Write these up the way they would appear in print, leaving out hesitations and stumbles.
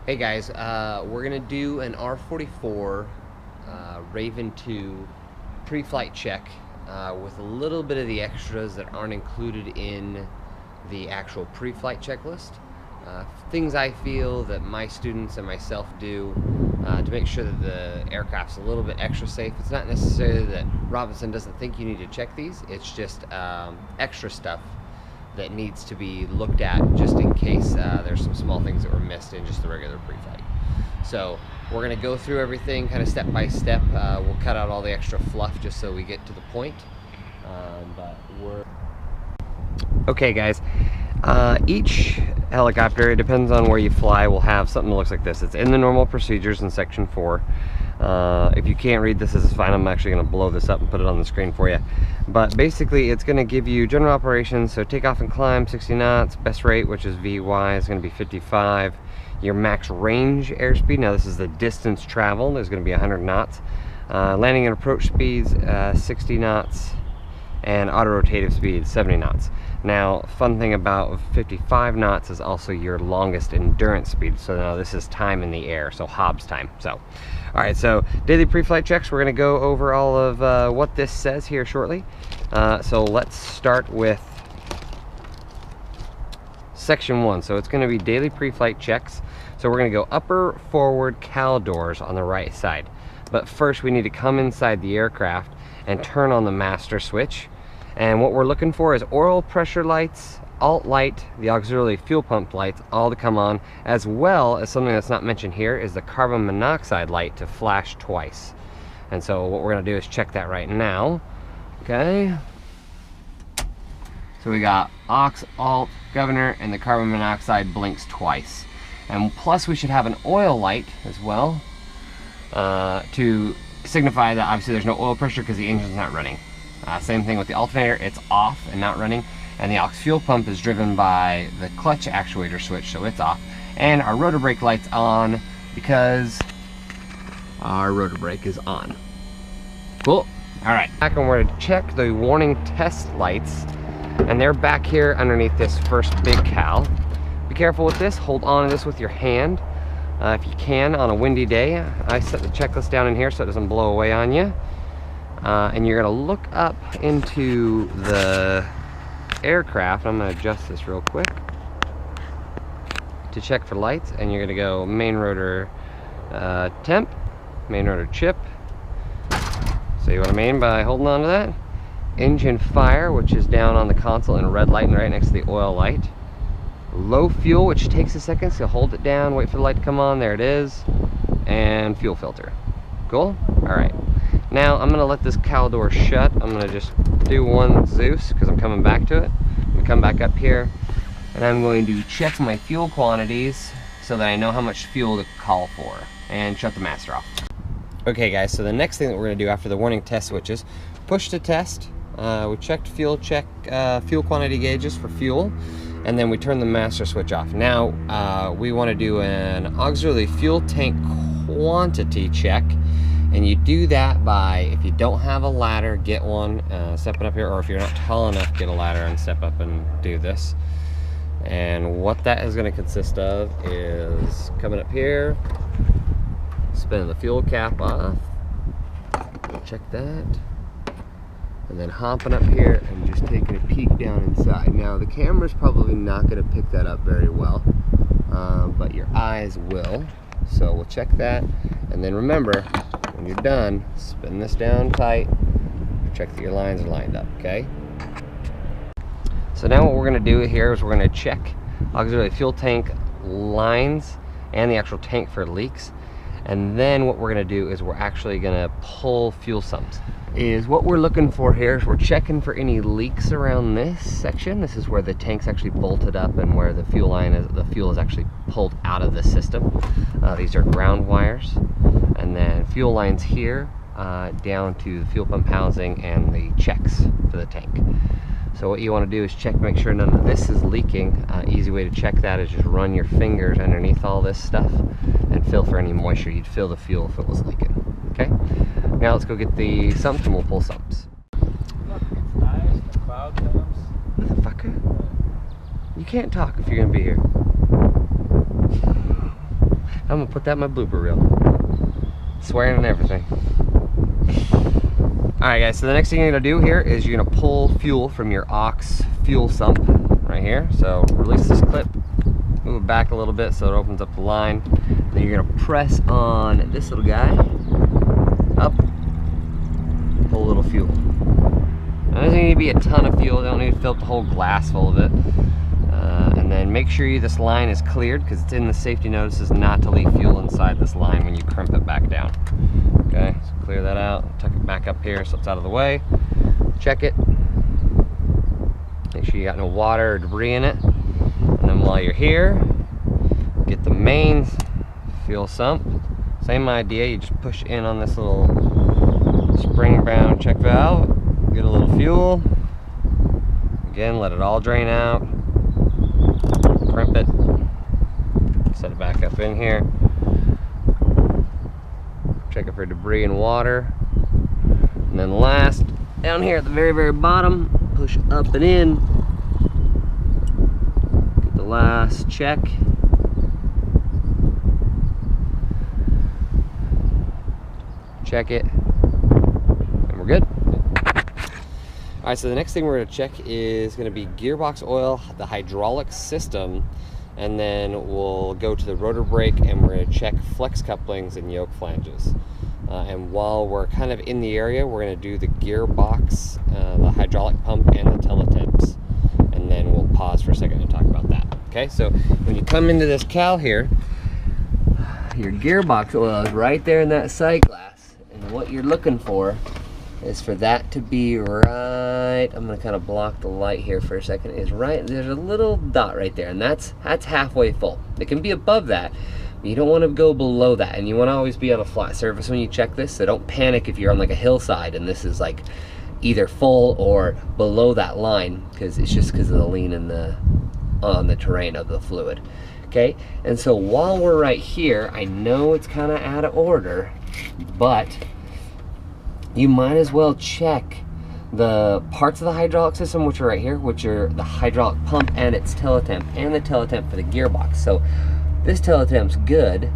Hey guys, we're gonna do an R44 Raven 2 pre-flight check with a little bit of the extras that aren't included in the actual pre-flight checklist. Things I feel that my students and myself do to make sure that the aircraft's a little bit extra safe. It's not necessarily that Robinson doesn't think you need to check these, it's just extra stuff that needs to be looked at just in case there's some small things that were missed in just the regular pre-flight. So we're going to go through everything kind of step by step. We'll cut out all the extra fluff just so we get to the point. Okay guys, each helicopter, it depends on where you fly, will have something that looks like this. It's in the normal procedures in section 4. If you can't read this, is fine. I'm actually going to blow this up and put it on the screen for you. But basically, it's going to give you general operations. So takeoff and climb, 60 knots. Best rate, which is VY, is going to be 55. Your max range airspeed. Now this is the distance traveled. There's going to be 100 knots. Landing and approach speeds, 60 knots. And auto-rotative speed, 70 knots. Now, fun thing about 55 knots is also your longest endurance speed. So now this is time in the air, so Hobbs time. So, all right, so daily pre-flight checks. We're gonna go over all of what this says here shortly. So let's start with section 1. So it's gonna be daily pre-flight checks. So we're gonna go upper forward cowl doors on the right side. But first we need to come inside the aircraft and turn on the master switch. And what we're looking for is oil pressure lights, alt light, the auxiliary fuel pump lights, all to come on, as well as something that's not mentioned here is the carbon monoxide light to flash twice. And so what we're gonna do is check that right now. Okay. So we got aux, alt, governor, and the carbon monoxide blinks twice. And plus we should have an oil light as well to signify that obviously there's no oil pressure because the engine's not running. Same thing with the alternator, it's off and not running, and the aux fuel pump is driven by the clutch actuator switch, so it's off. And our rotor brake light's on because our rotor brake is on. Cool. All right, back and we're to check the warning test lights, and they're back here underneath this first big cowl. Be careful with this, hold on to this with your hand. If you can, on a windy day. I set the checklist down in here so it doesn't blow away on you. And you're gonna look up into the aircraft. I'm gonna adjust this real quick to check for lights, and you're gonna go main rotor temp, main rotor chip. So you want to main by holding on to that. Engine fire, which is down on the console in a red light and right next to the oil light. Low fuel, which takes a second, so hold it down, wait for the light to come on, there it is. And fuel filter. Cool? Alright. Now I'm gonna let this cowl door shut. I'm gonna just do one Zeus because I'm coming back to it. I'm gonna come back up here and I'm going to check my fuel quantities so that I know how much fuel to call for, and shut the master off. Okay guys, so the next thing that we're gonna do after the warning test switches, push to test. We checked fuel quantity gauges for fuel, and then we turn the master switch off. Now we want to do an auxiliary fuel tank quantity check, and you do that by, if you don't have a ladder, get one, step it up here, or if you're not tall enough, get a ladder and step up and do this. And what that is going to consist of is coming up here, spinning the fuel cap off, check that, and then hopping up here and just taking a peek down inside. Now the camera's probably not going to pick that up very well, but your eyes will. So we'll check that, and then remember, when you're done, spin this down tight, check that your lines are lined up, okay? So now what we're going to do here is we're going to check auxiliary fuel tank lines and the actual tank for leaks. And then what we're going to do is we're actually going to pull fuel sumps. What we're looking for here is we're checking for any leaks around this section. This is where the tank's actually bolted up and where the fuel line is, the fuel is actually pulled out of the system. These are ground wires, and then fuel lines here down to the fuel pump housing and the checks for the tank. So what you want to do is check, make sure none of this is leaking. Easy way to check that is just run your fingers underneath all this stuff and feel for any moisture. You'd feel the fuel if it was leaking. Okay? Now let's go get the sumps and we'll pull sumps. Look, it's nice, the cloud comes. Motherfucker. You can't talk if you're gonna be here. I'm gonna put that in my blooper reel. Swearing and everything. Alright guys, so the next thing you're gonna do here is you're gonna pull fuel from your aux fuel sump right here. So release this clip, move it back a little bit so it opens up the line. Then you're gonna press on this little guy, up, pull a little fuel. Now, doesn't need to be a ton of fuel, don't need to fill up the whole glass full of it. And then make sure this line is cleared, because it's in the safety notices not to leave fuel inside this line when you crimp it back down. Okay, so clear that out, tuck it back up here so it's out of the way. Check it. Make sure you got no water or debris in it. And then while you're here, get the main fuel sump. Same idea, you just push in on this little spring-bound check valve, get a little fuel. Again, let it all drain out. Crimp it. Set it back up in here. Check it for debris and water. And then last, down here at the very, very bottom, push up and in. Get the last check. Check it. And we're good. Alright, so the next thing we're going to check is going to be gearbox oil, the hydraulic system, and then we'll go to the rotor brake and we're going to check flex couplings and yoke flanges. And while we're kind of in the area, we're going to do the gearbox, the hydraulic pump, and the teletemps. And then we'll pause for a second and talk about that. Okay, so when you come into this cal here, your gearbox oil is right there in that sight glass. And what you're looking for is for that to be right, I'm gonna kind of block the light here for a second, is right, there's a little dot right there, and that's halfway full. It can be above that, but you don't want to go below that, and you want to always be on a flat surface when you check this, so don't panic if you're on like a hillside and this is like either full or below that line, because it's just because of the lean in the, on the terrain of the fluid. Okay, and so while we're right here, I know it's kind of out of order, but you might as well check the parts of the hydraulic system, which are right here, which are the hydraulic pump and its teletemp, and the teletemp for the gearbox. So this teletemp's good,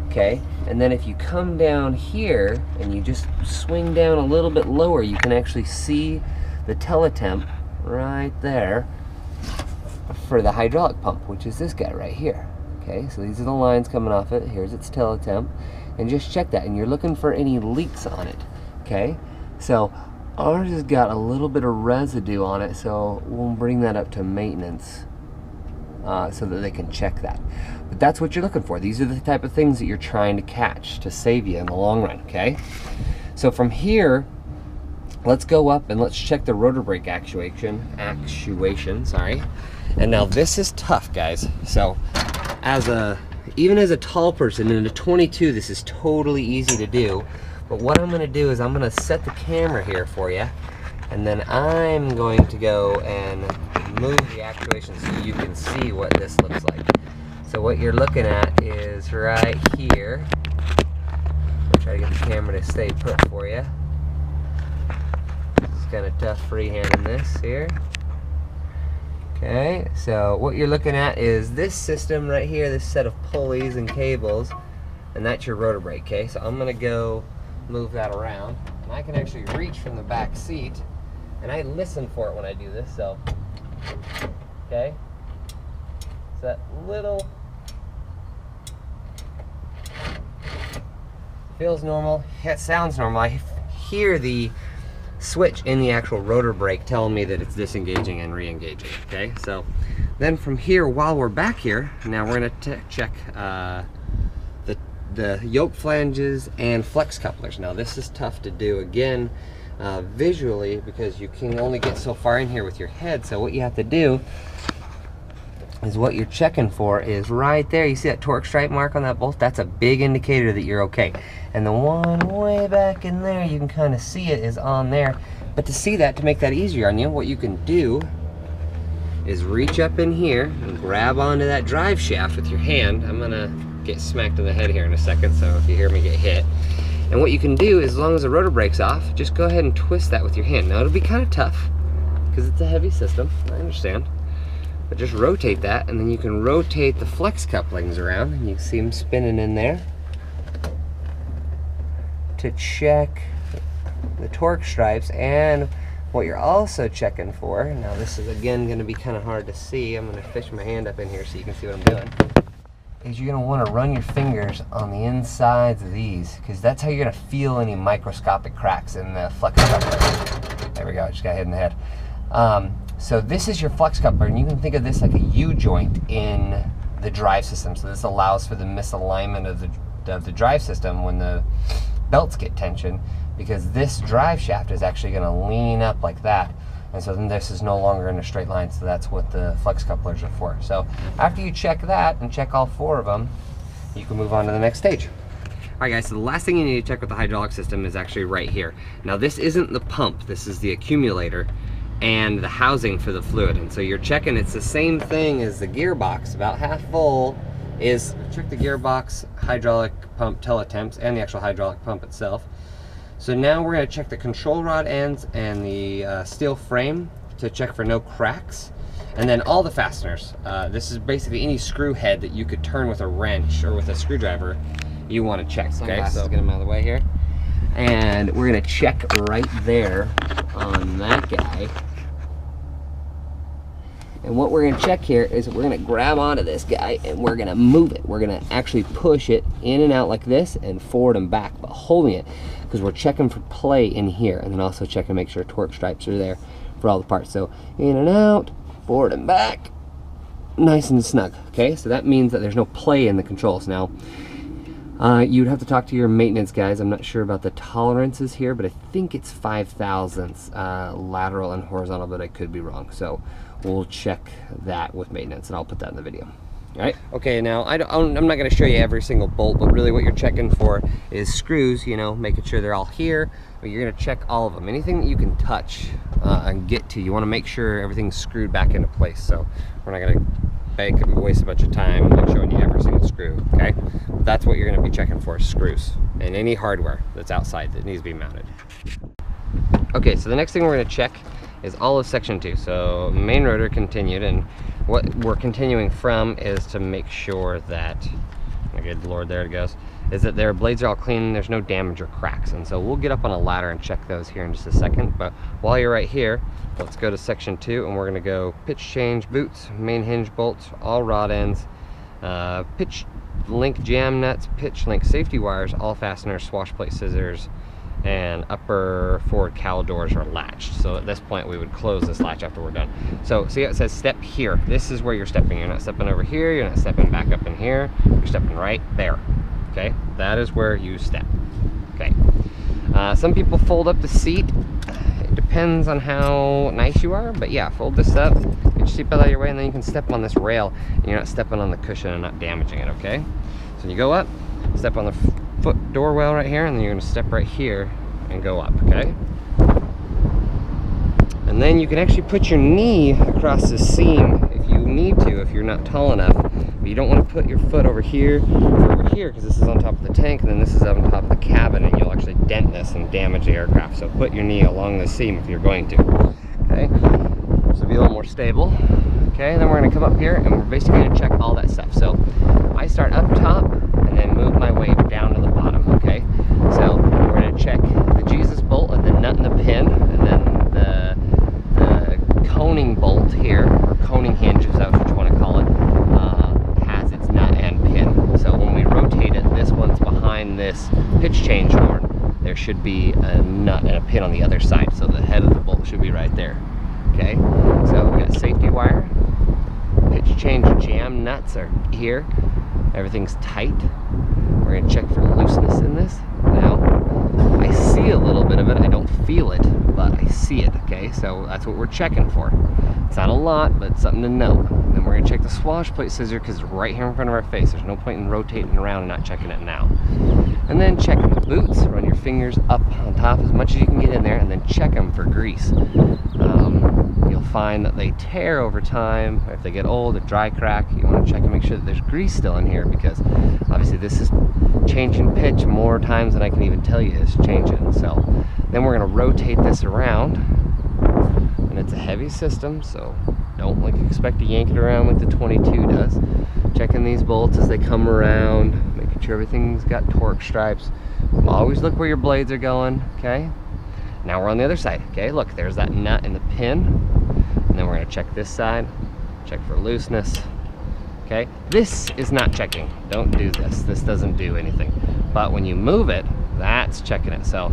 okay? And then if you come down here and you just swing down a little bit lower, you can actually see the teletemp right there for the hydraulic pump, which is this guy right here. Okay, so these are the lines coming off it. Here's its teletemp, and just check that, and you're looking for any leaks on it. Okay, so ours has got a little bit of residue on it, so we'll bring that up to maintenance so that they can check that. But that's what you're looking for. These are the type of things that you're trying to catch to save you in the long run, okay? So from here, let's go up and let's check the rotor brake actuation, sorry. And now this is tough, guys. So even as a tall person in a 22, this is totally easy to do. But what I'm going to do is I'm going to set the camera here for you, and then I'm going to go and move the actuation so you can see what this looks like. So what you're looking at is right here. I'll try to get the camera to stay put for you. This is kind of tough freehanding this here. Okay, so what you're looking at is this system right here, this set of pulleys and cables, and that's your rotor brake, okay? So I'm going to go move that around, and I can actually reach from the back seat, and I listen for it when I do this. So okay, so that little feels normal, it sounds normal. I hear the switch in the actual rotor brake telling me that it's disengaging and re-engaging. Okay, so then from here, while we're back here, now we're going to check the yoke flanges and flex couplers. Now this is tough to do again visually, because you can only get so far in here with your head. So what you have to do is, what you're checking for is right there. You see that torque stripe mark on that bolt? That's a big indicator that you're okay. And the one way back in there, you can kind of see it, is on there. But to see that, to make that easier on you, what you can do is reach up in here and grab onto that drive shaft with your hand. I'm gonna get smacked in the head here in a second, so if you hear me get hit. And what you can do is, as long as the rotor brake's off, just go ahead and twist that with your hand. Now it'll be kind of tough because it's a heavy system, I understand. But just rotate that, and then you can rotate the flex couplings around, and you see them spinning in there to check the torque stripes. And what you're also checking for, now this is again going to be kind of hard to see, I'm going to fish my hand up in here so you can see what I'm doing, is you're going to want to run your fingers on the insides of these, because that's how you're going to feel any microscopic cracks in the flex coupler. There we go, I just got hit in the head. So this is your flex coupler, and you can think of this like a U-joint in the drive system. So this allows for the misalignment of the drive system when the belts get tension, because this drive shaft is actually going to lean up like that, and so then this is no longer in a straight line. So that's what the flex couplers are for. So after you check that and check all 4 of them, you can move on to the next stage. All right guys, so the last thing you need to check with the hydraulic system is actually right here. Now this isn't the pump, this is the accumulator and the housing for the fluid. And so you're checking, it's the same thing as the gearbox, about half full, is check the gearbox, hydraulic pump teletemps, and the actual hydraulic pump itself. So now we're going to check the control rod ends and the steel frame to check for no cracks. And then all the fasteners. This is basically any screw head that you could turn with a wrench or with a screwdriver you want to check. Okay, so get them out of the way here. And we're going to check right there on that guy. And what we're going to check here is we're going to grab onto this guy and we're going to move it. We're going to actually push it in and out like this and forward and back, but holding it, because we're checking for play in here, and then also checking to make sure torque stripes are there for all the parts. So in and out, forward and back, nice and snug. Okay, so that means that there's no play in the controls. Now, you'd have to talk to your maintenance guys. I'm not sure about the tolerances here, but I think it's 5/1000 lateral and horizontal, but I could be wrong. So we'll check that with maintenance, and I'll put that in the video. All right. Okay, now I'm not going to show you every single bolt, but really what you're checking for is screws, you know, making sure they're all here. But you're going to check all of them. Anything that you can touch and get to, you want to make sure everything's screwed back into place. So we're not going to waste a bunch of time like showing you every single screw, okay? That's what you're going to be checking for, screws and any hardware that's outside that needs to be mounted. Okay, so the next thing we're going to check is all of section 2. So main rotor continued, and what we're continuing from is to make sure that, oh good Lord, there it goes, is that their blades are all clean, there's no damage or cracks. And so we'll get up on a ladder and check those here in just a second. But while you're right here, let's go to section 2, and we're going to go pitch change boots, main hinge bolts, all rod ends, pitch link jam nuts, pitch link safety wires, all fasteners, swash plate scissors, and upper forward cowl doors are latched. So at this point we would close this latch after we're done. So see how it says step here? This is where you're stepping. You're not stepping over here, you're not stepping back up in here, you're stepping right there. Okay, that is where you step. Okay, some people fold up the seat. It depends on how nice you are, but yeah, fold this up, get your seatbelt out of your way, and then you can step on this rail, and you're not stepping on the cushion and not damaging it, okay? So you go up, step on the foot door well right here, and then you're going to step right here and go up, okay? And then you can actually put your knee across the seam if you need to, if you're not tall enough. But you don't want to put your foot over here or over here, because this is on top of the tank, and then this is on top of the cabin, and you'll actually dent this and damage the aircraft. So put your knee along the seam if you're going to, okay? So be a little more stable. Okay, then we're going to come up here, and we're basically going to check all that stuff. So I start up top and then move my way down to the bottom, okay? So we're going to check the Jesus bolt and the nut and the pin, and then the coning bolt here, or coning hinge, if that's what you want to call it, has its nut and pin. So when we rotate it, this one's behind this pitch change horn. There should be a nut and a pin on the other side, so the head of the bolt should be right there. Okay, so we got safety wire, pitch change jam nuts are here, everything's tight. We're going to check for looseness in this. Now, I see a little bit of it, I don't feel it, but I see it, okay? So that's what we're checking for. It's not a lot, but it's something to know. Then we're going to check the swash plate scissor, because it's right here in front of our face. There's no point in rotating around and not checking it now. And then checking the boots, run your fingers up on top as much as you can get in there, and then check them for grease. You'll find that they tear over time. If they get old, they dry crack. You want to check and make sure that there's grease still in here, because obviously this is changing pitch more times than I can even tell you it's changing. So then we're going to rotate this around. I'm going to It's a heavy system, so don't like expect to yank it around like the 22 does. Checking these bolts as they come around, making sure everything's got torque stripes. Always look where your blades are going, okay? Now we're on the other side, okay? Look, there's that nut in the pin. And then we're gonna check this side, check for looseness, okay? This is not checking, don't do this. This doesn't do anything. But when you move it, that's checking it. So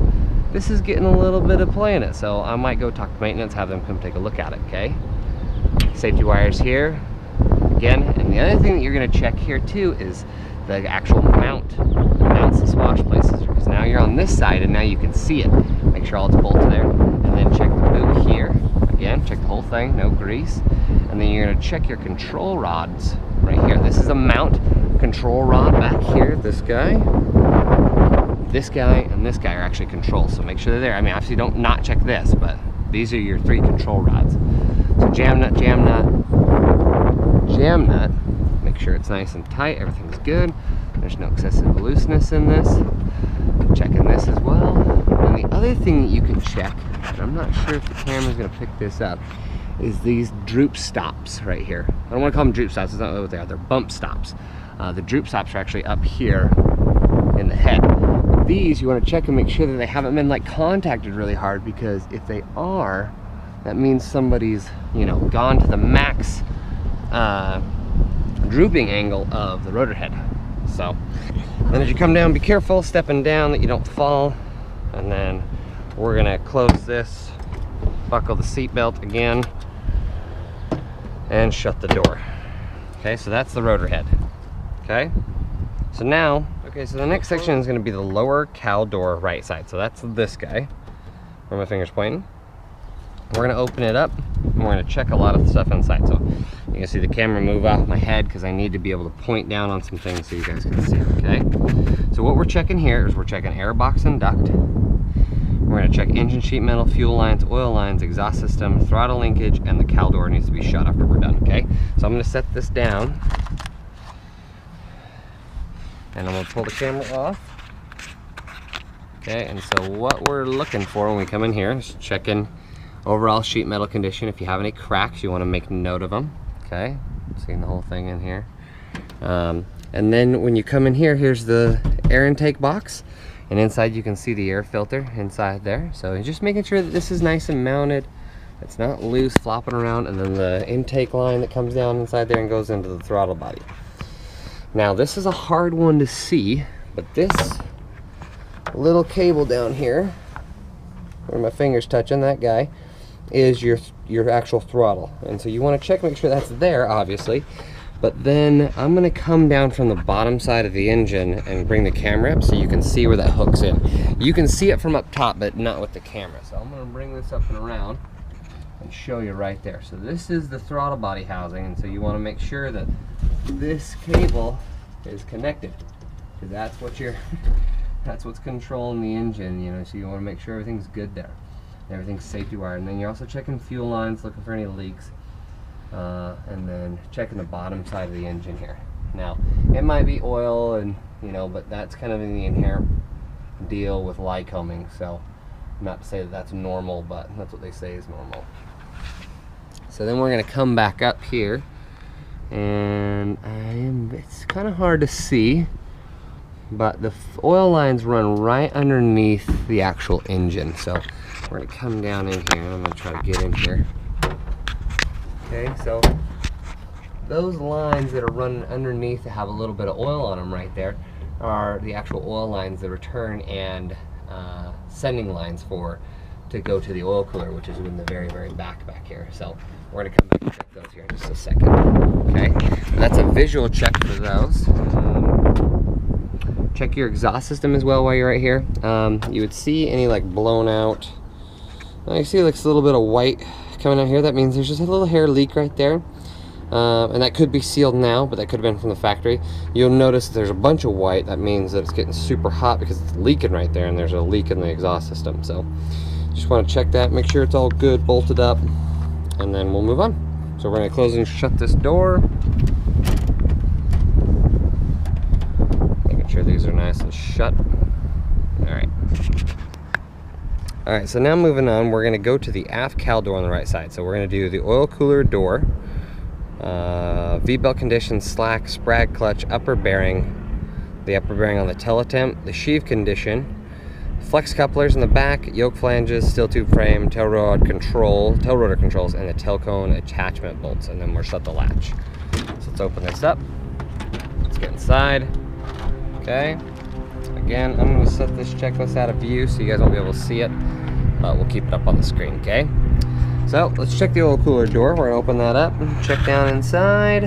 this is getting a little bit of play in it. So I might go talk to maintenance, have them come take a look at it, okay? Safety wires here, again. And the other thing that you're gonna check here too is the actual mounts the swash places, because now you're on this side and now you can see it. Make sure all it's bolted there. And then check the boot here. Again, check the whole thing, no grease. And then you're gonna check your control rods right here. This is a mount control rod back here. This guy, and this guy are actually controls. So make sure they're there. I mean, obviously don't not check this, but these are your 3 control rods. So jam nut, jam nut, jam nut. Make sure it's nice and tight, everything's good. There's no excessive looseness in this. Checking this as well. And the other thing that you can check, and I'm not sure if the camera's gonna pick this up, is these droop stops right here. I don't wanna call them droop stops, that's not what they are, they're bump stops. The droop stops are actually up here in the head. These, you wanna check and make sure that they haven't been like contacted really hard, because if they are, that means somebody's, you know, gone to the max drooping angle of the rotor head. So then as you come down, be careful stepping down that you don't fall. And then we're gonna close this, buckle the seat belt again, and shut the door. Okay, so that's the rotor head. Okay, so now, so the next section is gonna be the lower cowl door right side. So that's this guy, where my finger's pointing. We're gonna open it up and we're gonna check a lot of stuff inside. So you can see the camera move off my head because I need to be able to point down on some things so you guys can see, okay? So what we're checking here is we're checking air box and duct. We're gonna check engine sheet metal, fuel lines, oil lines, exhaust system, throttle linkage, and the cowl door needs to be shut after we're done, okay? So I'm gonna set this down and I'm gonna pull the camera off. Okay, and so what we're looking for when we come in here is checking overall sheet metal condition. If you have any cracks, you want to make note of them. Okay, seeing the whole thing in here. And then when you come in here, here's the air intake box, and inside you can see the air filter inside there. So just making sure that this is nice and mounted, it's not loose flopping around, and then the intake line that comes down inside there and goes into the throttle body. Now this is a hard one to see, but this little cable down here, where my finger's touching, that guy, is your actual throttle. And so you want to check, make sure that's there, obviously. But then I'm going to come down from the bottom side of the engine and bring the camera up so you can see where that hooks in. You can see it from up top, but not with the camera. So I'm going to bring this up and around and show you right there. So this is the throttle body housing, and so you want to make sure that this cable is connected, because that's what you're that's what's controlling the engine, you know. So you want to make sure everything's good there, everything's safety wired. And then you're also checking fuel lines, looking for any leaks, and then checking the bottom side of the engine here. Now it might be oil, and you know, but that's kind of in the inherent deal with Lycoming. So not to say that that's normal, but that's what they say is normal. So then we're going to come back up here, and it's kind of hard to see, but the oil lines run right underneath the actual engine. So we're going to come down in here, and I'm going to try to get in here. Okay, so those lines that are running underneath that have a little bit of oil on them right there are the actual oil lines, the return and sending lines to go to the oil cooler, which is in the very, very back here. So we're going to come back and check those here in just a second. Okay, and that's a visual check for those. Check your exhaust system as well while you're right here. You would see any like blown out, you see like a little bit of white coming out here. That means there's just a little hair leak right there. And that could be sealed now, but that could have been from the factory. You'll notice there's a bunch of white. That means that it's getting super hot because it's leaking right there, and there's a leak in the exhaust system. So just want to check that, make sure it's all good, bolted up, and then we'll move on. So we're going to close and shut this door, making sure these are nice and shut. All right. Alright, so now moving on, we're going to go to the aft cowl door on the right side. So we're going to do the oil cooler door, V-belt condition, slack, sprag clutch, upper bearing, the upper bearing on the teletemp, the sheave condition, flex couplers in the back, yoke flanges, steel tube frame, tail rotor controls, and the tail cone attachment bolts, and then we'll shut the latch. So let's open this up. Let's get inside. Okay. Again, I'm going to set this checklist out of view so you guys won't be able to see it, but we'll keep it up on the screen, okay? So let's check the oil cooler door. We're going to open that up and check down inside.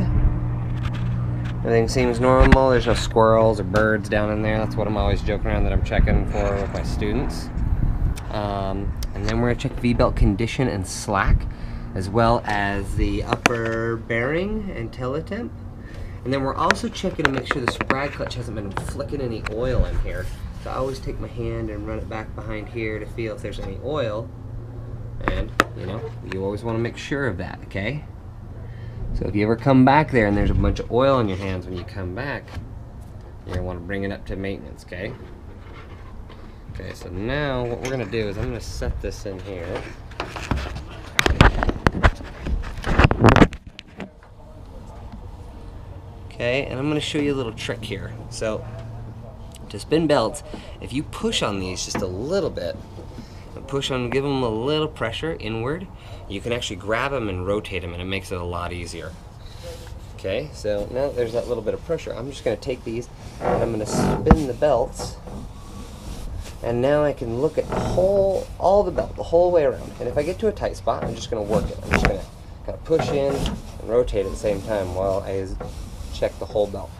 Everything seems normal. There's no squirrels or birds down in there. That's what I'm always joking around that I'm checking for with my students. And then we're going to check V-belt condition and slack, as well as the upper bearing and teletemp. And then we're also checking to make sure the sprag clutch hasn't been flicking any oil in here. So I always take my hand and run it back behind here to feel if there's any oil. And, you know, you always want to make sure of that, okay? So if you ever come back there and there's a bunch of oil in your hands when you come back, you're going to want to bring it up to maintenance, okay? Okay, so now what we're going to do is I'm going to set this in here. Okay, and I'm going to show you a little trick here. So, to spin belts, if you push on these just a little bit, and push on, give them a little pressure inward, you can actually grab them and rotate them, and it makes it a lot easier. Okay, so now that there's that little bit of pressure, I'm just going to take these and I'm going to spin the belts, and now I can look at all the belt, the whole way around. And if I get to a tight spot, I'm just going to work it. I'm just going to kind of push in and rotate at the same time while I check the whole belt.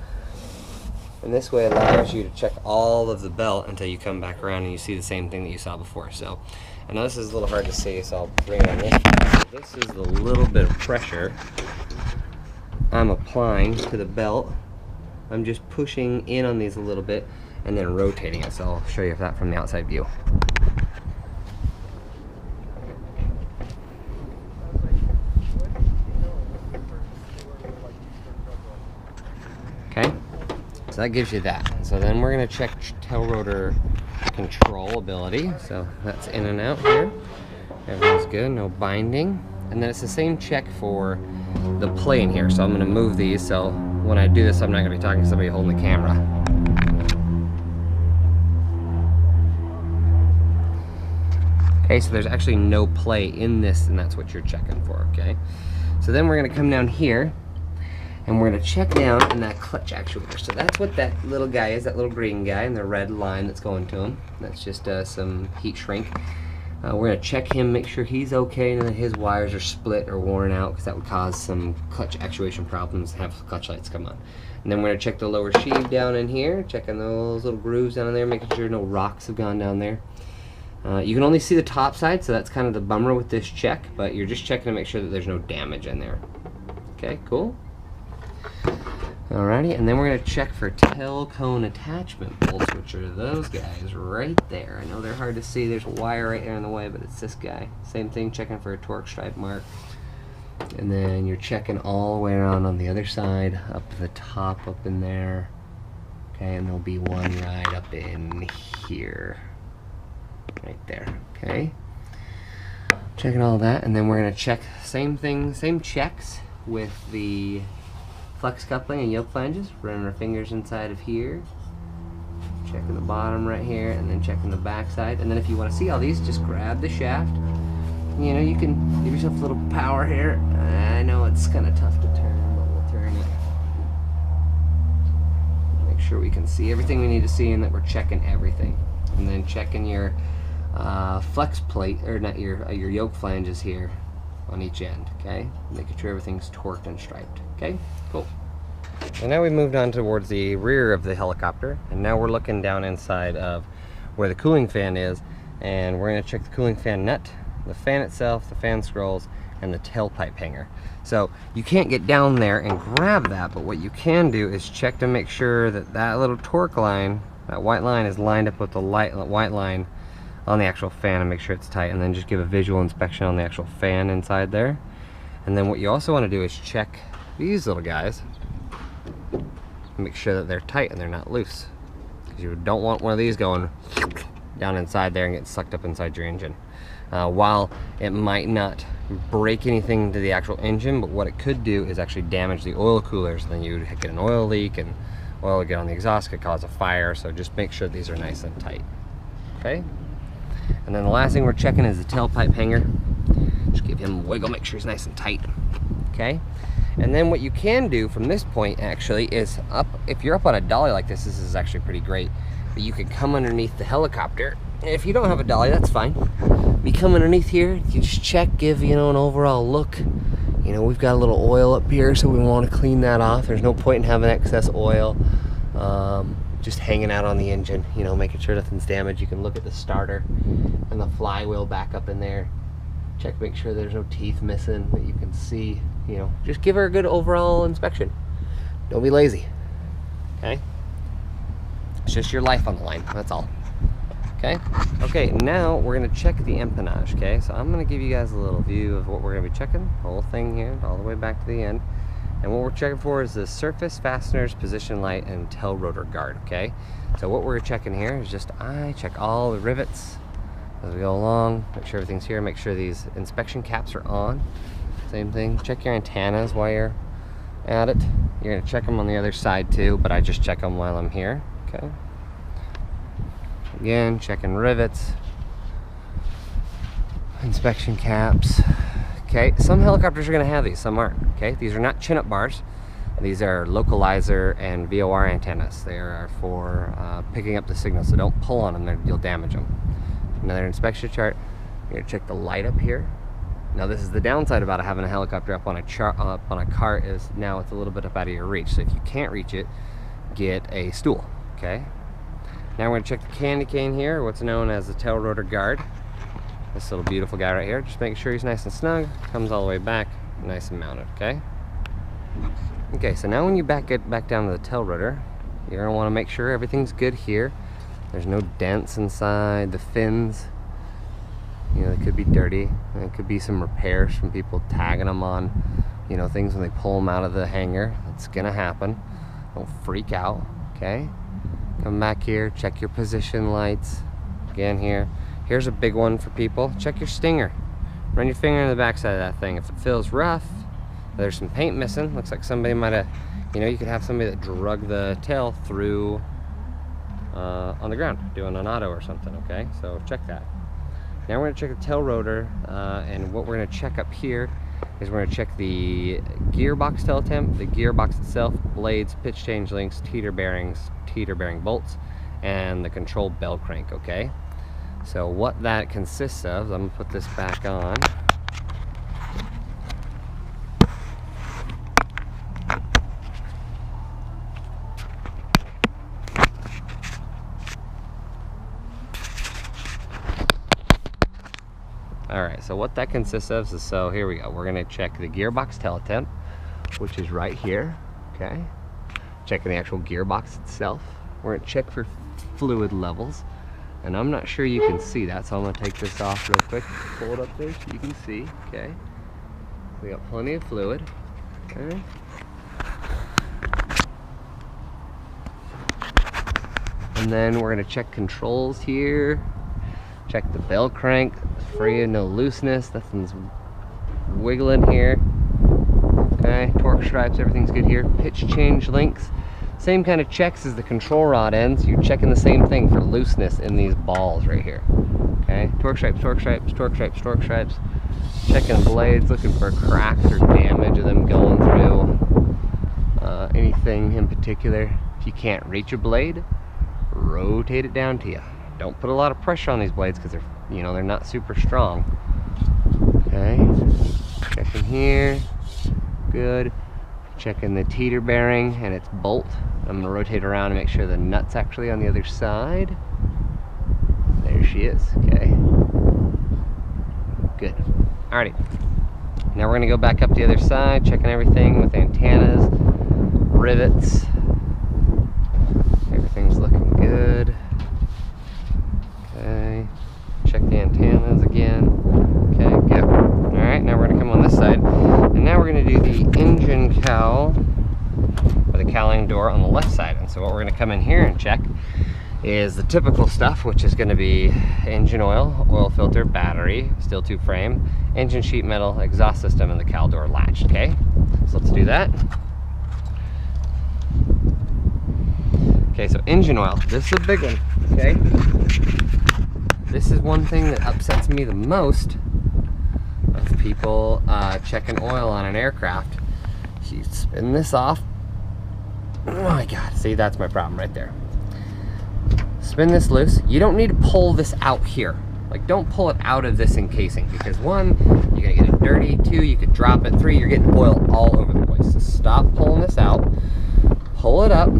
And this way allows you to check all of the belt until you come back around and you see the same thing that you saw before. So I know this is a little hard to see, so I'll bring it on this side. This is the little bit of pressure I'm applying to the belt. I'm just pushing in on these a little bit and then rotating it. So I'll show you that from the outside view. Okay, so that gives you that. So then we're going to check tail rotor controllability. So that's in and out here. Everything's good, no binding. And then it's the same check for the plane here. So I'm going to move these. So when I do this, I'm not going to be talking to somebody holding the camera. Okay, so there's actually no play in this, and that's what you're checking for, okay? So then we're going to come down here, and we're going to check down in that clutch actuator. So that's what that little guy is, that little green guy, and the red line that's going to him. That's just some heat shrink. We're going to check him, make sure he's okay, and that his wires are split or worn out, because that would cause some clutch actuation problems and have clutch lights come on. And then we're going to check the lower sheave down in here, checking those little grooves down in there, making sure no rocks have gone down there. You can only see the top side, so that's kind of the bummer with this check, but you're just checking to make sure that there's no damage in there. Okay, cool. Alrighty, and then we're going to check for tail cone attachment bolts, which are those guys right there. I know they're hard to see, there's a wire right there in the way, but it's this guy. Same thing, checking for a torque stripe mark. And then you're checking all the way around on the other side, up to the top, up in there. Okay, and there'll be one right up in here. Right there, okay? Checking all that, and then we're going to check same thing, same checks with the flex coupling and yoke flanges. Running our fingers inside of here, checking the bottom right here, and then checking the back side. And then if you want to see all these, just grab the shaft. You know, you can give yourself a little power here. I know it's kind of tough to turn, but we'll turn it. Make sure we can see everything we need to see and that we're checking everything. And then checking your flex plate, or not, your yoke flanges here on each end, okay? Making sure everything's torqued and striped, okay? Cool. So now we moved on towards the rear of the helicopter, and now we're looking down inside of where the cooling fan is, and we're going to check the cooling fan nut, the fan itself, the fan scrolls, and the tailpipe hanger. So you can't get down there and grab that, but what you can do is check to make sure that that little torque line, that white line, is lined up with the white line on the actual fan, and make sure it's tight, and then just give a visual inspection on the actual fan inside there. And then what you also want to do is check these little guys, make sure that they're tight and they're not loose, because you don't want one of these going down inside there and get sucked up inside your engine. While it might not break anything to the actual engine, but what it could do is actually damage the oil coolers. Then you would get an oil leak, and oil would get on the exhaust, could cause a fire. So just make sure these are nice and tight. Okay. And then the last thing we're checking is the tailpipe hanger. Just give him a wiggle, make sure he's nice and tight. Okay. And then what you can do from this point actually is if you're up on a dolly like this, this is actually pretty great. But you can come underneath the helicopter. And if you don't have a dolly, that's fine. You come underneath here, you just check, give an overall look. We've got a little oil up here, so we want to clean that off. There's no point in having excess oil just hanging out on the engine, making sure nothing's damaged. You can look at the starter and the flywheel back up in there. Check, make sure there's no teeth missing that you can see. Just give her a good overall inspection. Don't be lazy, okay? It's just your life on the line, that's all. Okay, now we're gonna check the empennage, okay? So I'm gonna give you guys a little view of what we're gonna be checking, the whole thing here, all the way back to the end. And what we're checking for is the surface fasteners, position light, and tail rotor guard, okay? So what we're checking here is just, I check all the rivets as we go along, make sure everything's here, make sure these inspection caps are on. Same thing, check your antennas while you're at it. You're gonna check them on the other side too, but I just check them while I'm here, okay? Again, checking rivets, inspection caps. Okay, some helicopters are going to have these, some aren't. Okay, these are not chin-up bars. These are localizer and VOR antennas. They are for picking up the signal, so don't pull on them, you'll damage them. Another inspection chart. You're going to check the light up here. Now this is the downside about having a helicopter up on a cart, is now it's a little bit up out of your reach. So if you can't reach it, get a stool. Okay. Now we're going to check the candy cane here, what's known as the tail rotor guard. This little beautiful guy right here. Just make sure he's nice and snug, comes all the way back, nice and mounted, okay? Okay, so now when you get back down to the tail rotor, you're going to want to make sure everything's good here. There's no dents inside the fins. They could be dirty. There could be some repairs from people tagging them on, things when they pull them out of the hangar. It's going to happen. Don't freak out, okay? Come back here, check your position lights. Again here. Here's a big one for people. Check your stinger. Run your finger in the backside of that thing. If it feels rough, there's some paint missing. Looks like somebody might have, you could have somebody that drug the tail through on the ground, doing an auto or something, okay? So check that. Now we're gonna check the tail rotor, and what we're gonna check up here is we're gonna check the gearbox tail temp, the gearbox itself, blades, pitch change links, teeter bearings, teeter bearing bolts, and the control bell crank, okay? So what that consists of, I'm gonna put this back on. Alright, so what that consists of is, so here we go. We're gonna check the gearbox tail temp, which is right here, okay? Checking the actual gearbox itself. We're gonna check for fluid levels. And I'm not sure you can see that, so I'm gonna take this off real quick. Pull it up there so you can see, okay? We got plenty of fluid, okay? And then we're gonna check controls here. Check the bell crank, it's free, no looseness, nothing's wiggling here. Okay, torque stripes, everything's good here. Pitch change links. Same kind of checks as the control rod ends. You're checking the same thing for looseness in these balls right here. Okay, torque stripes, torque stripes, torque stripes, torque stripes. Checking blades, looking for cracks or damage of them going through. Anything in particular. If you can't reach a blade, rotate it down to you. Don't put a lot of pressure on these blades because they're not super strong. Okay, checking here, good. Checking the teeter bearing and its bolt. I'm gonna rotate around and make sure the nut's actually on the other side. There she is, okay. Good, alrighty. Now we're gonna go back up the other side, checking everything with antennas, rivets. Everything's looking good. Okay, check the antennas again. Okay, good. Alright, now we're gonna come on this side. And now we're going to do the engine cowl, or the cowling door on the left side. And so what we're going to come in here and check is the typical stuff, which is going to be engine oil, oil filter, battery, steel tube frame, engine sheet metal, exhaust system, and the cowl door latch. Okay, so let's do that. Okay, so engine oil, this is a big one. Okay, this is one thing that upsets me the most of people checking oil on an aircraft. You spin this off. Oh my God, see, that's my problem right there. Spin this loose. You don't need to pull this out here. Like, don't pull it out of this encasing, because one, you're gonna get it dirty. Two, you could drop it. Three, you're getting oil all over the place. So stop pulling this out. Pull it up,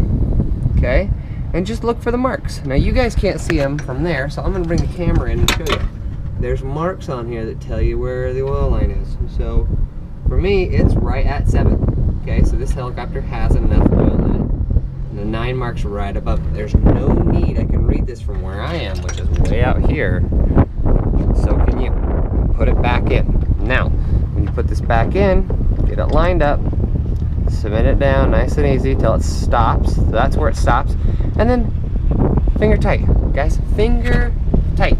okay? And just look for the marks. Now you guys can't see them from there, so I'm gonna bring the camera in and show you. There's marks on here that tell you where the oil line is. So for me, it's right at 7. Okay, so this helicopter has enough oil in it. And the 9 marks right above it. There's no need, I can read this from where I am, which is way out here. So can you. Put it back in. Now, when you put this back in, get it lined up, cement it down nice and easy till it stops. So that's where it stops. And then finger tight, guys, finger tight.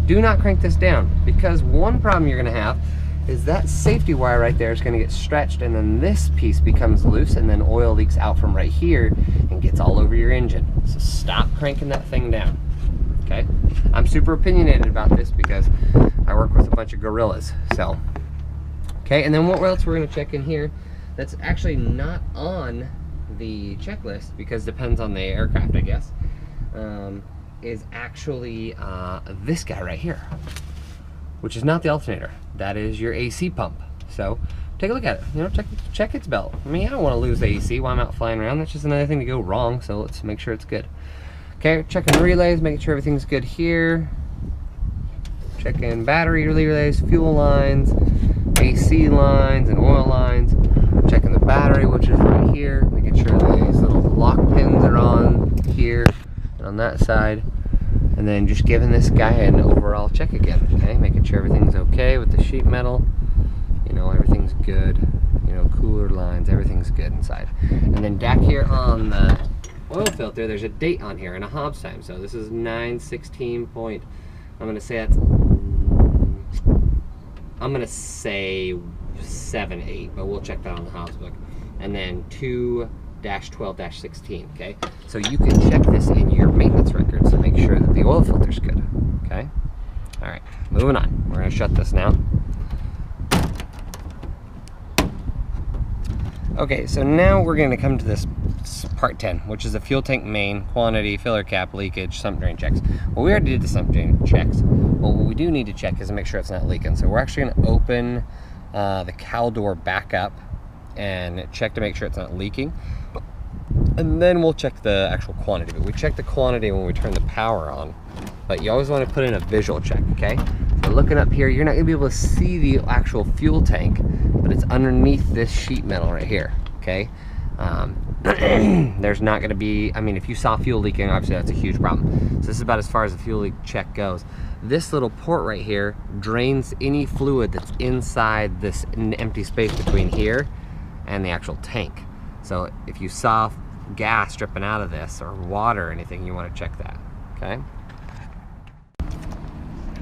Do not crank this down, because one problem you're gonna have is that safety wire right there is gonna get stretched, and then this piece becomes loose, and then oil leaks out from right here and gets all over your engine. So stop cranking that thing down, okay? I'm super opinionated about this because I work with a bunch of gorillas, so. Okay, and then what else we're gonna check in here that's actually not on the checklist, because it depends on the aircraft, I guess, is actually this guy right here, which is not the alternator. That is your AC pump. So take a look at it. You know, check its belt. I mean, I don't want to lose the AC while I'm out flying around. That's just another thing to go wrong. So let's make sure it's good. Okay, checking relays, making sure everything's good here. Checking battery relays, fuel lines, AC lines, and oil lines. Checking the battery, which is right here. Making sure these little lock pins are on here and on that side. And then just giving this guy an overall check again, okay? Making sure everything's okay with the sheet metal. You know, everything's good. You know, cooler lines, everything's good inside. And then back here on the oil filter, there's a date on here and a Hobbs time. So this is 9/16 point, I'm gonna say that's, I'm gonna say 7/8, but we'll check that on the Hobbs book. And then 2-12-16, okay? So you can check this in your maintenance records to make sure that the oil filter's good, okay? All right, moving on. We're gonna shut this now. Okay, so now we're gonna come to this part 10, which is the fuel tank main, quantity, filler cap, leakage, sump drain checks. Well, we already did the sump drain checks. Well, what we do need to check is to make sure it's not leaking. So we're actually gonna open the cowl door back up and check to make sure it's not leaking. And then we'll check the actual quantity. But we check the quantity when we turn the power on. But you always want to put in a visual check, okay? So looking up here, you're not gonna be able to see the actual fuel tank, but it's underneath this sheet metal right here, okay? There's not gonna be, I mean, if you saw fuel leaking, obviously that's a huge problem. So this is about as far as the fuel leak check goes. This little port right here drains any fluid that's inside this empty space between here and the actual tank. So if you saw gas dripping out of this or water or anything, you want to check that, okay?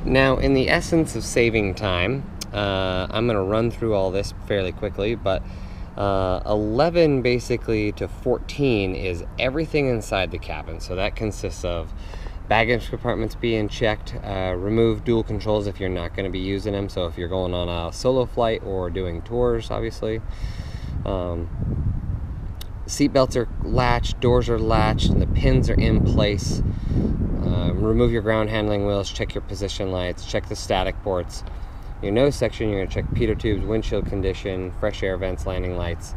Now, in the essence of saving time, I'm going to run through all this fairly quickly, but 11 basically to 14 is everything inside the cabin. So that consists of baggage compartments being checked, remove dual controls if you're not going to be using them. So if you're going on a solo flight or doing tours, obviously. Seat belts are latched, doors are latched, and the pins are in place. Remove your ground handling wheels, check your position lights, check the static ports. Your nose section, you're going to check pitot tubes, windshield condition, fresh air vents, landing lights.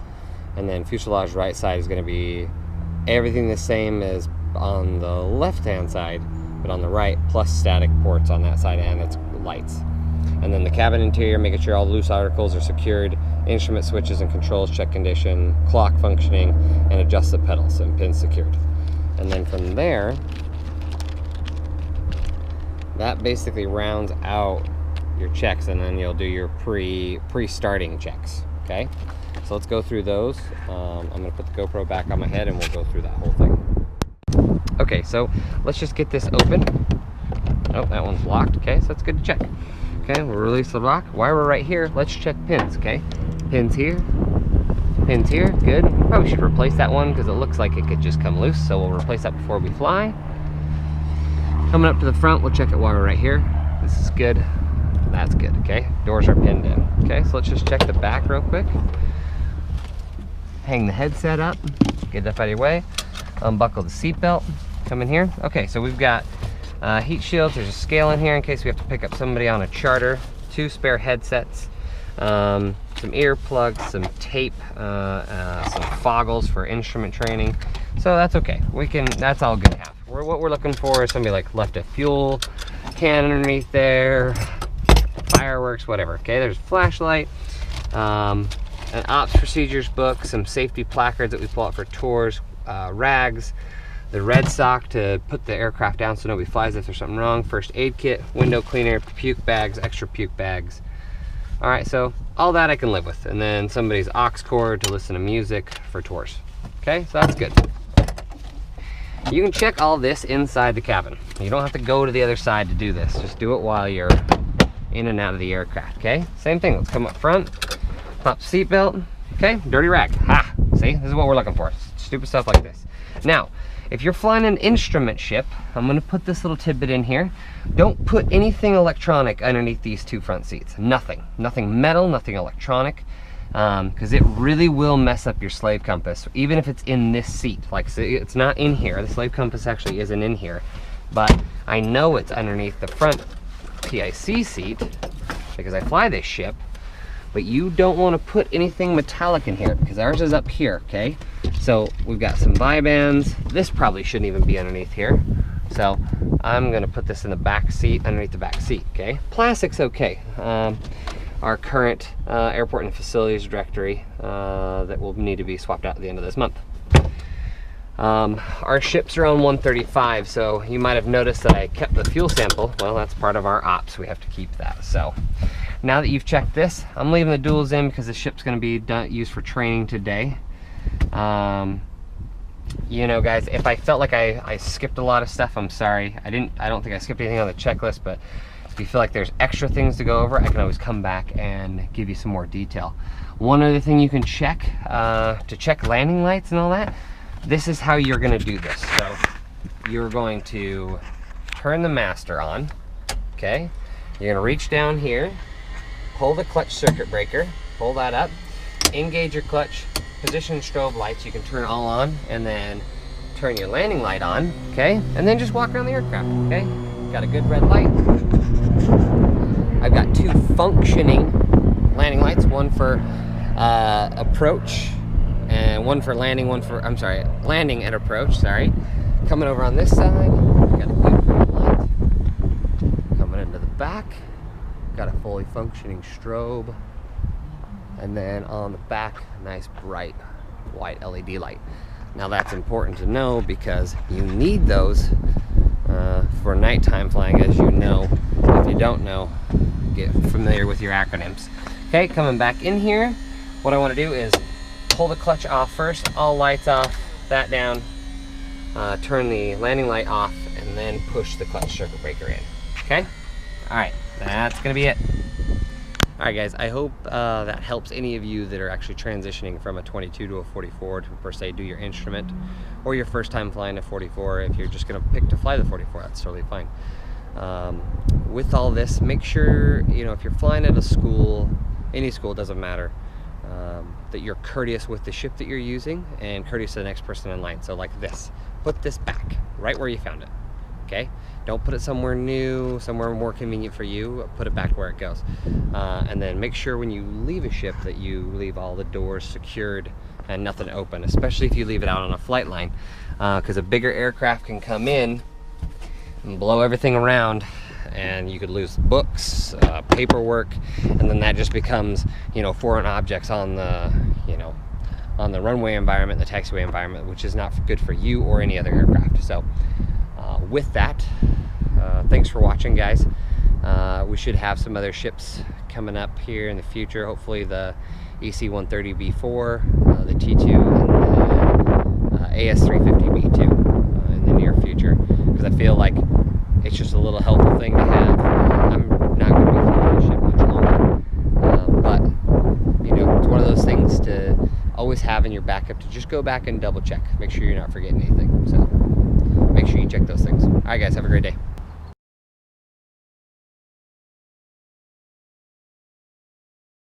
And then fuselage right side is going to be everything the same as on the left-hand side, but on the right, plus static ports on that side and its lights. And then the cabin interior, making sure all the loose articles are secured, instrument switches and controls, check condition, clock functioning, and adjust the pedals and pins secured. And then from there, that basically rounds out your checks, and then you'll do your pre-starting checks, okay? So let's go through those. I'm gonna put the GoPro back on my head and we'll go through that whole thing. Okay, so let's just get this open. Oh, that one's locked. Okay, so that's good to check. Okay, we'll release the lock. While we're right here, let's check pins. Okay, pins here, good. We probably should replace that one because it looks like it could just come loose, so we'll replace that before we fly. Coming up to the front, we'll check it while we're right here. This is good. That's good. Okay, doors are pinned in. Okay, so let's just check the back real quick. Hang the headset up, get that out of your way. Unbuckle the seatbelt, come in here. Okay, so we've got heat shields, there's a scale in here in case we have to pick up somebody on a charter, 2 spare headsets, some earplugs, some tape, some foggles for instrument training. So that's okay, that's all good to have. What we're looking for is somebody like left a fuel can underneath there, fireworks, whatever. Okay, there's a flashlight, an ops procedures book, some safety placards that we pull out for tours, rags, the red sock to put the aircraft down so nobody flies if there's something wrong, first aid kit, window cleaner, puke bags, extra puke bags. All right, so all that I can live with. And then somebody's aux cord to listen to music for tours. Okay, so that's good. You can check all this inside the cabin. You don't have to go to the other side to do this. Just do it while you're in and out of the aircraft, okay? Same thing, let's come up front, pop the seatbelt, okay? Dirty rag, ha! See, this is what we're looking for, stupid stuff like this. Now, if you're flying an instrument ship, I'm gonna put this little tidbit in here. Don't put anything electronic underneath these 2 front seats. Nothing metal, nothing electronic, because it really will mess up your slave compass, even if it's in this seat. Like, so it's not in here, the slave compass actually isn't in here, but I know it's underneath the front PIC seat because I fly this ship. But you don't want to put anything metallic in here because ours is up here, okay? So we've got some Vi-bands. This probably shouldn't even be underneath here. So I'm gonna put this in the back seat, underneath the back seat, okay? Plastic's okay. Our current airport and facilities directory that will need to be swapped out at the end of this month. Our ship's around 135, so you might have noticed that I kept the fuel sample. Well, that's part of our ops, we have to keep that. So now that you've checked this, I'm leaving the duals in because the ship's going to be used for training today. You know, guys, if I felt like I skipped a lot of stuff, I'm sorry. I don't think I skipped anything on the checklist, but if you feel like there's extra things to go over, I can always come back and give you some more detail. One other thing you can check, to check landing lights and all that, this is how you're going to do this. So you're going to turn the master on, okay? You're going to reach down here, pull the clutch circuit breaker, pull that up, engage your clutch, position strobe lights, you can turn all on, and then turn your landing light on, okay? And then just walk around the aircraft, okay? Got a good red light. I've got 2 functioning landing lights, one for approach, and one for landing, landing and approach, sorry. Coming over on this side, got a good red light. Coming into the back, got a fully functioning strobe. And then on the back, a nice bright white LED light. Now that's important to know because you need those for nighttime flying, as you know. If you don't know, get familiar with your acronyms. Okay, coming back in here, what I want to do is pull the clutch off first, all lights off, that down, turn the landing light off, and then push the clutch circuit breaker in, okay? All right, that's gonna be it. All right, guys, I hope that helps any of you that are actually transitioning from a 22 to a 44 to, per se, do your instrument, or your first time flying a 44. If you're just gonna pick to fly the 44, that's totally fine. With all this, make sure, you know, if you're flying at a school, any school, doesn't matter, that you're courteous with the ship that you're using and courteous to the next person in line. So like this, put this back right where you found it, okay? Don't put it somewhere new, somewhere more convenient for you. Put it back where it goes. And then make sure when you leave a ship that you leave all the doors secured and nothing open, especially if you leave it out on a flight line, because a bigger aircraft can come in and blow everything around, and you could lose books, paperwork, and then that just becomes, you know, foreign objects on the, you know, on the runway environment, the taxiway environment, which is not good for you or any other aircraft. So with that, thanks for watching, guys. We should have some other ships coming up here in the future, hopefully the EC-130B4, the T2, and the AS-350B2 in the near future. future, because I feel like it's just a little helpful thing to have. I'm not going to be flying the ship much longer, but you know, it's one of those things to always have in your backup, to just go back and double check, make sure you're not forgetting anything. So make sure you check those things. All right, guys, have a great day.